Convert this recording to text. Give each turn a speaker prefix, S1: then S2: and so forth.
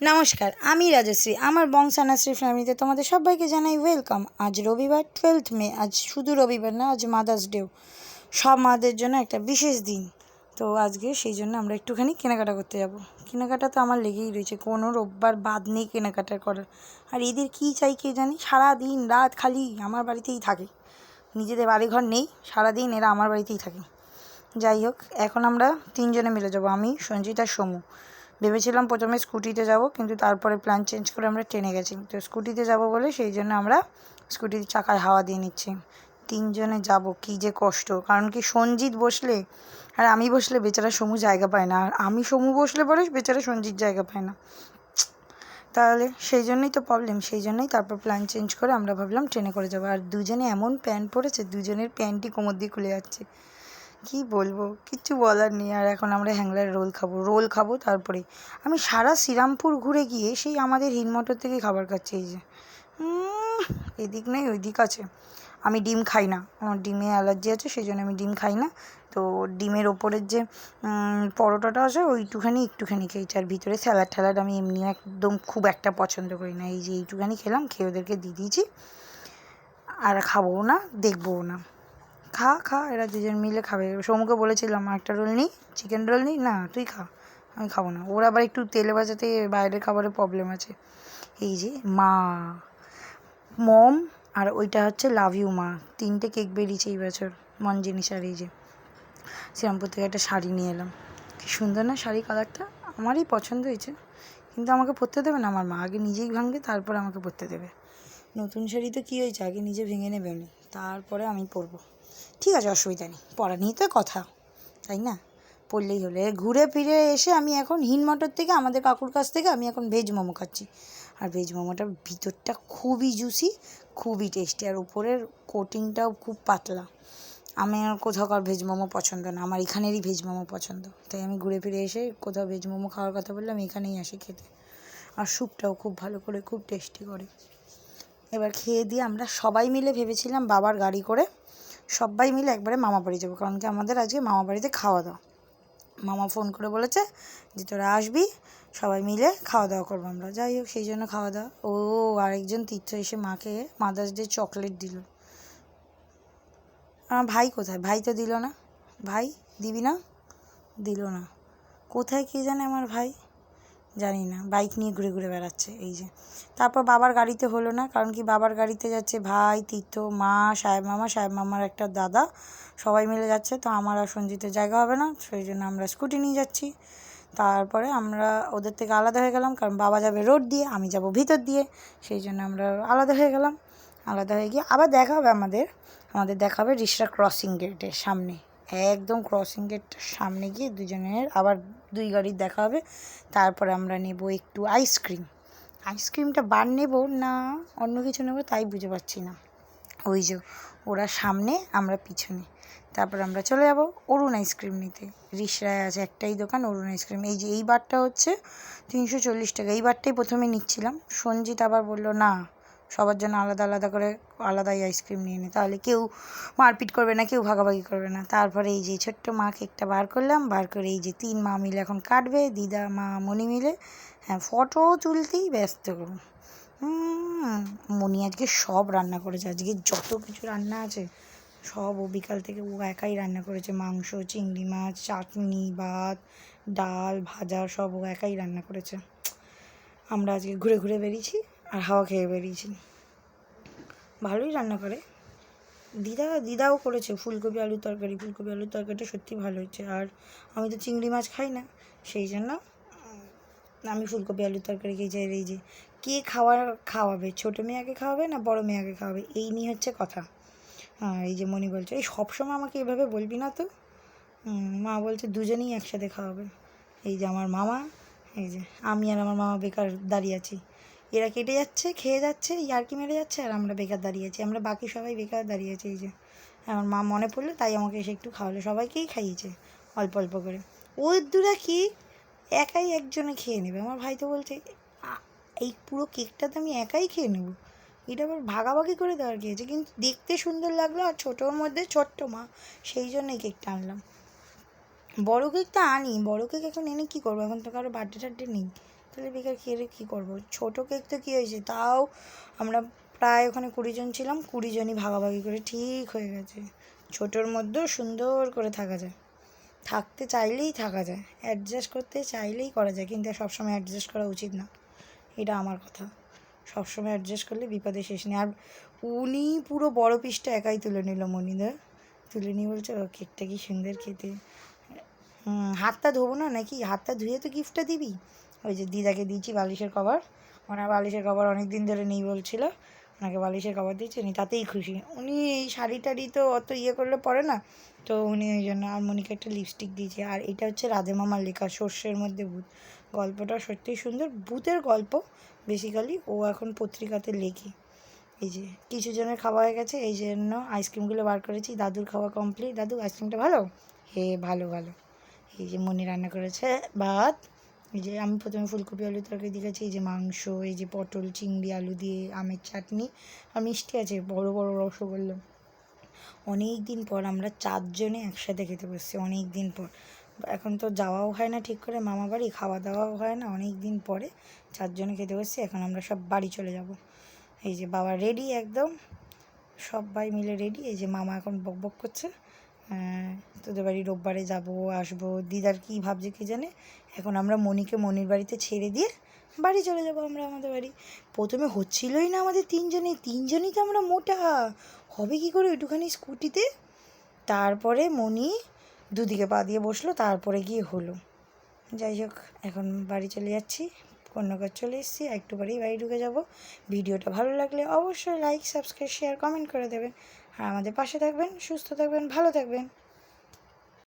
S1: নমস্কার, আমি রাজশ্রী। আমার বংশানাশ্রী ফ্যামিলিতে তোমাদের সবাইকে জানাই ওয়েলকাম। আজ রবিবার 12 মে। আজ শুধু রবিবার না, আজ মাদার্স ডেও। সব মাদের জন্য একটা বিশেষ দিন। তো আজকে সেই জন্য আমরা একটুখানি কেনাকাটা করতে যাব। কেনাকাটা তো আমার লেগেই রয়েছে, কোনো রোববার বাদ নেই কেনাকাটা করার। আর এদের কী চাই কে জানি, সারা দিন রাত খালি আমার বাড়িতেই থাকে। নিজেদের বাড়িঘর নেই, সারাদিন এরা আমার বাড়িতেই থাকে। যাই হোক, এখন আমরা তিনজনে মিলে যাব, আমি, সঞ্জিত আর সমু। ভেবেছিলাম প্রথমে স্কুটিতে যাব, কিন্তু তারপরে প্ল্যান চেঞ্জ করে আমরা ট্রেনে গেছি। তো স্কুটিতে যাব বলে সেই জন্য আমরা স্কুটির চাকায় হাওয়া দিয়ে নিচ্ছি। তিনজনে যাব, কী যে কষ্ট। কারণ কি, সঞ্জিত বসলে আর আমি বসলে বেচারা সমু জায়গা পায় না, আর আমি সমু বসলে পরে বেচারা সঞ্জিত জায়গা পায় না। তাহলে সেই জন্যই তো প্রবলেম। সেই জন্যই তারপর প্ল্যান চেঞ্জ করে আমরা ভাবলাম ট্রেনে করে যাবো। আর দুজনে এমন প্যান্ট পরেছে, দুজনের প্যান্টই কোমর দিয়ে খুলে যাচ্ছে। কি বলবো, কিচ্ছু বলার নেই। আর এখন আমরা হ্যাংলার রোল খাবো। তারপরে আমি সারা শ্রীরামপুর ঘুরে গিয়ে সেই আমাদের হিনমটর থেকে খাবার খাচ্ছি। এই যে এদিক নেই ওই দিক আছে। আমি ডিম খাই না, আমার ডিমে অ্যালার্জি আছে, সেই জন্য আমি ডিম খাই না। তো ডিমের ওপরের যে পরোটাটা আছে একটুখানি খেয়েছি। আর ভিতরে স্যালাড আমি এমনি একদম খুব একটা পছন্দ করি না। এই যে এইটুখানি খেলাম, খেয়ে ওদেরকে দিয়ে দিয়েছি। আর খাবও না, দেখবও না। খা, এরা দুজন মিলে খাবে। সমুকে বলেছিলাম একটা রোল নিই, চিকেন রোল নিই। না, তুই খা, আমি খাবো না। ওর আবার একটু তেলে ভাজাতে বাইরের খাবারের প্রবলেম আছে। এই যে মম আর ওইটা হচ্ছে লাভ ইউ মা, 3টে কেক বেরিয়েছে এই বছর মন জিনিস। আর এই যে শ্রীরামপুর থেকে একটা শাড়ি নিয়ে এলাম। কি সুন্দর না শাড়ি, কালারটা আমারই পছন্দ হয়েছে। কিন্তু আমাকে পরতে দেবে না আমার মা, আগে নিজেই ভাঙবে তারপর আমাকে পরতে দেবে। নতুন শাড়ি তো কী হয়েছে, আগে নিজে ভেঙে নেবে উনি, তারপরে আমি পরবো। ঠিক আছে, অসুবিধা নেই, পড়া নিয়ে তো কথা, তাই না? পড়লেই হলো। ঘুরে ফিরে এসে আমি এখন হিনমটর থেকে, আমাদের কাকুর কাছ থেকে আমি এখন ভেজ মোমো খাচ্ছি। আর ভেজ মোমোটার ভিতরটা খুবই জুসি, খুবই টেস্টি, আর উপরের কোটিংটাও খুব পাতলা। আমার কোথাওকার ভেজ মোমো পছন্দ না, আমার এখানেরই ভেজ মোমো পছন্দ। তাই আমি ঘুরে ফিরে এসে কোথাও ভেজ মোমো খাওয়ার কথা বললে আমি এখানেই আসি খেতে। আর স্যুপটাও খুব ভালো করে, খুব টেস্টি করে। এবার খেয়ে দিয়ে আমরা সবাই মিলে ভেবেছিলাম বাবার গাড়ি করে সবাই মিলে একবারে মামা বাড়ি যাবো। কারণ কি, আমাদের আজকে মামা বাড়িতে খাওয়া দাওয়া। মামা ফোন করে বলেছে যে তোরা আসবি, সবাই মিলে খাওয়া দাওয়া করবো আমরা। যাই হোক, সেই জন্য খাওয়া দাওয়া। আরেকজন তীর্থ এসে মাকে মাদার্স ডে চকলেট দিল। আমার ভাই কোথায়? ভাই তো দিল না। ভাই দিবি না? দিল না। কোথায় কে জানে আমার ভাই, জানি না। বাইক নিয়ে ঘুরে ঘুরে বেড়াচ্ছে। এই যে তারপর বাবার গাড়িতে হলো না, কারণ কি বাবার গাড়িতে যাচ্ছে ভাই, তীর্থ, মা, সাহেব মামার একটা দাদা, সবাই মিলে যাচ্ছে। তো আমার আর সঞ্জিতের জায়গা হবে না, সেই জন্য আমরা স্কুটি নিয়ে যাচ্ছি। তারপরে আমরা ওদের থেকে আলাদা হয়ে গেলাম, কারণ বাবা যাবে রোড দিয়ে, আমি যাব ভিতর দিয়ে। সেই জন্য আমরা আলাদা হয়ে গেলাম। আলাদা হয়ে গিয়ে আবার দেখা হবে আমাদের দেখা হবে রিষড়া ক্রসিং গেটের সামনে। একদম ক্রসিং গেটটার সামনে গিয়ে দুজনের আবার দুই গাড়ির দেখা হবে। তারপরে আমরা নেব একটু আইসক্রিমটা বার নেব না অন্য কিছু নেব তাই বুঝে পাচ্ছি না। ওই যে ওরা সামনে, আমরা পিছনে। তারপর আমরা চলে যাব অরুণ আইসক্রিম নিতে। রিষড়ায় আছে একটাই দোকান, অরুণ আইসক্রিম। এই যে এই বারটা হচ্ছে 340 টাকা। এই বারটাই প্রথমে নিচ্ছিলাম, সঞ্জিত আবার বললো না, সবার জন্য আলাদা আলাদা করে আলাদাই আইসক্রিম নিয়ে নে, তাহলে কেউ মারপিট করবে না, কেউ ভাগাভাগি করবে না। তারপরে এই যে ছোট্ট মা কেকটা বার করলাম, বার করে এই যে 3 মা মিলে এখন কাটবে, দিদা, মা, মণি মিলে। হ্যাঁ, ফটো তুলতেই ব্যস্ত। মণি আজকে সব রান্না করেছে, আজকে যত কিছু রান্না আছে সব ও বিকাল থেকে ও একাই রান্না করেছে। মাংস, চিংড়ি মাছ, চাটনি, ভাত, ডাল, ভাজা সব ও একাই রান্না করেছে। আমরা আজকে ঘুরে ঘুরে বেরিয়েছি আর হাওয়া খেয়ে বেরিয়েছি। ভালোই রান্না করে। দিদাও করেছে ফুলকপি আলুর তরকারিটা সত্যি ভালো হয়েছে। আর আমি তো চিংড়ি মাছ খাই না, সেই জন্য আমি ফুলকপি আলুর তরকারি খেয়েছি। আর এই যে কে খাওয়াবে, ছোটো মেয়াকে খাওয়াবে না বড় মেয়াকে খাওয়াবে, এই নিয়ে হচ্ছে কথা। হ্যাঁ, এই যে মণি বলছে, এই সবসময় আমাকে এভাবে বলবি না তো। মা বলছে দুজনেই একসাথে খাওয়াবে। এই যে আমার মামা, এই যে আমি আর আমার মামা বেকার দাঁড়িয়ে আছি। এরা কেটে যাচ্ছে, খেয়ে যাচ্ছে, ইয়ার্কি মেরে যাচ্ছে, আর আমরা বেকার দাঁড়িয়ে আছি। আমরা বাকি সবাই বেকার দাঁড়িয়ে আছি। এই যে আমার মা মনে পড়লো তাই আমাকে এসে একটু খাওয়ালো, সবাইকেই খাইয়েছে অল্প অল্প করে। ওই দুরা কি একাই একজনে খেয়ে নেবে? আমার ভাই তো বলছে এই পুরো কেকটা তো আমি একাই খেয়ে নেবো, এটা আবার ভাগাভাগি করে দেওয়ার কি আছে? কিন্তু দেখতে সুন্দর লাগলো, আর ছোটোর মধ্যে ছোট্ট মা, সেই জন্যই কেকটা আনলাম। বড়ো কেকটা আনি, বড়ো কেক এখন এনে কী করবো, এখন তো কারো বার্থডে টার্থডে নেই, তাহলে বেকার খেয়ে কী করবো? ছোটো কেক তো কী হয়েছে, তাও আমরা প্রায় ওখানে 20 জন ছিলাম, 20 জনই ভাগাভাগি করে ঠিক হয়ে গেছে। ছোটোর মধ্যেও সুন্দর করে থাকা যায়, থাকতে চাইলেই থাকা যায়, অ্যাডজাস্ট করতে চাইলেই করা যায়, কিন্তু সবসময় অ্যাডজাস্ট করা উচিত না, এটা আমার কথা। সবসময় অ্যাডজাস্ট করলে বিপদে শেষ নেই। আর উনি পুরো বড় পিসটা একাই তুলে নিল, মনিদা তুলে নিয়ে বলছে ও কেকটা কি সুন্দর খেতে। হাতটা ধোবো না নাকি? হাতটা ধুয়ে তো গিফটটা দিবি। ওই যে দিদাকে দিয়েছি বালিশের কভার, ওনার বালিশের কভার অনেক দিন ধরে নেই বলছিল, ওনাকে বালিশের কভার দিয়েছি, উনি তাতেই খুশি। উনি এই শাড়ি টাড়ি তো অত করলে পরে না, তো উনি ওই জন্য। আর মনিকে একটা লিপস্টিক দিয়েছে। আর এটা হচ্ছে রাধে মামার লেখা সর্ষের মধ্যে ভূত, গল্পটা সত্যিই সুন্দর, ভূতের গল্প বেসিক্যালি। ও এখন পত্রিকাতে লেখে। এই যে কিছু জনের খাওয়া হয়ে গেছে, এই জন্য আইসক্রিমগুলো বার করেছি। দাদুর খাওয়া কমপ্লিট। দাদু আইসক্রিমটা ভালো? ভালো ভালো। এই যে মনি রান্না করেছে ভাত। এই যে আমি প্রথমে ফুলকপি আলু তরকারি দিয়েছি, এই যে মাংস, এই যে পটল চিংড়ি আলু দিয়ে আমের চাটনি, আর মিষ্টি আছে বড় বড় রসগোল্লা। অনেক দিন পর আমরা 4 জনে একসাথে খেতে বসছি, অনেক দিন পর। এখন তো যাওয়াও হয় না ঠিক করে মামা বাড়ি, খাওয়া দাওয়াও হয় না, অনেক দিন পরে 4 জনে খেতে বসছি। এখন আমরা সব বাড়ি চলে যাব। এই যে বাবা রেডি একদম, সবাই মিলে রেডি। এই যে মামা এখন বক বক করছে, তোদের বাড়ি রোববারে যাবো আসবো। দিদার কী ভাবছে কি জানে। এখন আমরা মনিকে মনির বাড়িতে ছেড়ে দিয়ে বাড়ি চলে যাবো আমরা আমাদের বাড়ি। প্রথমে হচ্ছিলই না আমাদের তিনজনই তো আমরা মোটা, হবে কি করে একটুখানি স্কুটিতে। তারপরে মনি দুদিকে পা দিয়ে বসলো, তারপরে গিয়ে হলো। যাই হোক, এখন বাড়ি চলে যাচ্ছি, কন্যাগর চলে এসেছি, একটু পরেই বাড়ি ঢুকে যাব। ভিডিওটা ভালো লাগলে অবশ্যই লাইক সাবস্ক্রাইব শেয়ার কমেন্ট করে দেবেন, আর আমাদের পাশে থাকবেন, সুস্থ থাকবেন, ভালো থাকবেন।